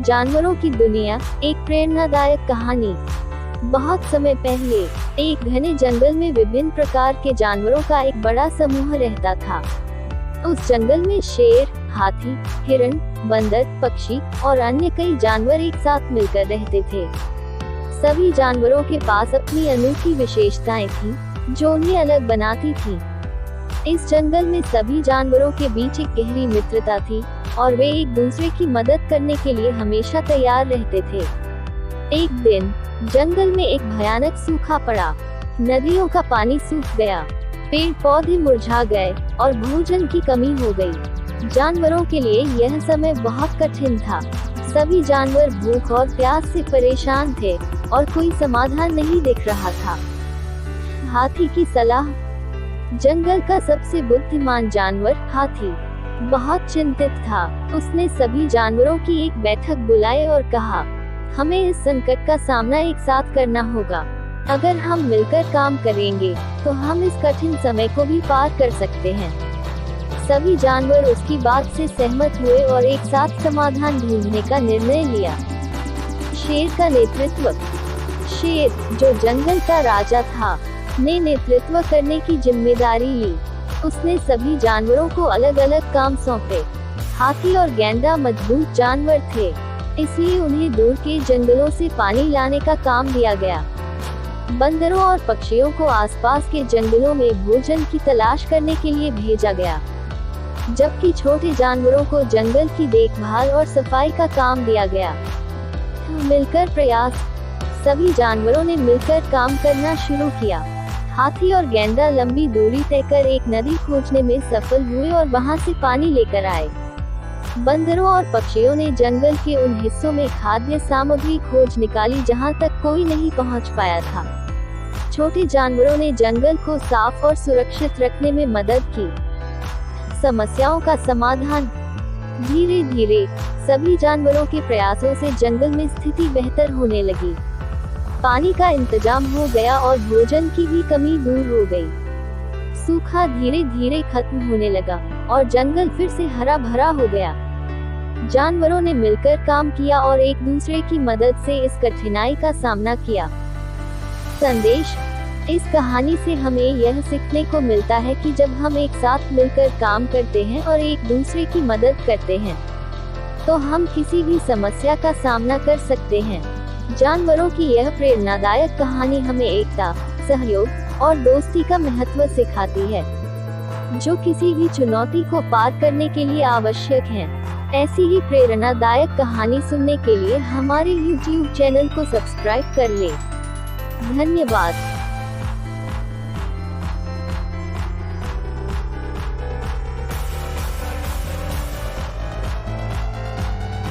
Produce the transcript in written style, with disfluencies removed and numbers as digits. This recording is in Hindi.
जानवरों की दुनिया, एक प्रेरणादायक कहानी। बहुत समय पहले एक घने जंगल में विभिन्न प्रकार के जानवरों का एक बड़ा समूह रहता था। उस जंगल में शेर, हाथी, हिरण, बंदर, पक्षी और अन्य कई जानवर एक साथ मिलकर रहते थे। सभी जानवरों के पास अपनी अनोखी विशेषताएं थीं, जो उन्हें अलग बनाती थीं। इस जंगल में सभी जानवरों के बीच एक गहरी मित्रता थी और वे एक दूसरे की मदद करने के लिए हमेशा तैयार रहते थे। एक दिन जंगल में एक भयानक सूखा पड़ा। नदियों का पानी सूख गया, पेड़ पौधे मुरझा गए और भोजन की कमी हो गई। जानवरों के लिए यह समय बहुत कठिन था। सभी जानवर भूख और प्यास से परेशान थे और कोई समाधान नहीं दिख रहा था। हाथी की सलाह। जंगल का सबसे बुद्धिमान जानवर हाथी बहुत चिंतित था। उसने सभी जानवरों की एक बैठक बुलाई और कहा, हमें इस संकट का सामना एक साथ करना होगा। अगर हम मिलकर काम करेंगे तो हम इस कठिन समय को भी पार कर सकते हैं। सभी जानवर उसकी बात से सहमत हुए और एक साथ समाधान ढूंढने का निर्णय लिया। शेर का नेतृत्व। शेर, जो जंगल का राजा था, ने नेतृत्व करने की जिम्मेदारी ली। उसने सभी जानवरों को अलग अलग काम सौंपे। हाथी और गैंडा मजबूत जानवर थे, इसलिए उन्हें दूर के जंगलों से पानी लाने का काम दिया गया। बंदरों और पक्षियों को आसपास के जंगलों में भोजन की तलाश करने के लिए भेजा गया, जबकि छोटे जानवरों को जंगल की देखभाल और सफाई का काम दिया गया। मिलकर प्रयास। सभी जानवरों ने मिलकर काम करना शुरू किया। हाथी और गैंडा लंबी दूरी तय कर एक नदी खोजने में सफल हुए और वहां से पानी लेकर आए। बंदरों और पक्षियों ने जंगल के उन हिस्सों में खाद्य सामग्री खोज निकाली जहां तक कोई नहीं पहुंच पाया था। छोटे जानवरों ने जंगल को साफ और सुरक्षित रखने में मदद की। समस्याओं का समाधान। धीरे धीरे सभी जानवरों के प्रयासों से जंगल में स्थिति बेहतर होने लगी। पानी का इंतजाम हो गया और भोजन की भी कमी दूर हो गई। सूखा धीरे धीरे खत्म होने लगा और जंगल फिर से हरा भरा हो गया। जानवरों ने मिलकर काम किया और एक दूसरे की मदद से इस कठिनाई का सामना किया। संदेश। इस कहानी से हमें यह सीखने को मिलता है कि जब हम एक साथ मिलकर काम करते हैं और एक दूसरे की मदद करते हैं, तो हम किसी भी समस्या का सामना कर सकते हैं। जानवरों की यह प्रेरणादायक कहानी हमें एकता, सहयोग और दोस्ती का महत्व सिखाती है, जो किसी भी चुनौती को पार करने के लिए आवश्यक है। ऐसी ही प्रेरणादायक कहानी सुनने के लिए हमारे YouTube चैनल को सब्सक्राइब कर लें। धन्यवाद।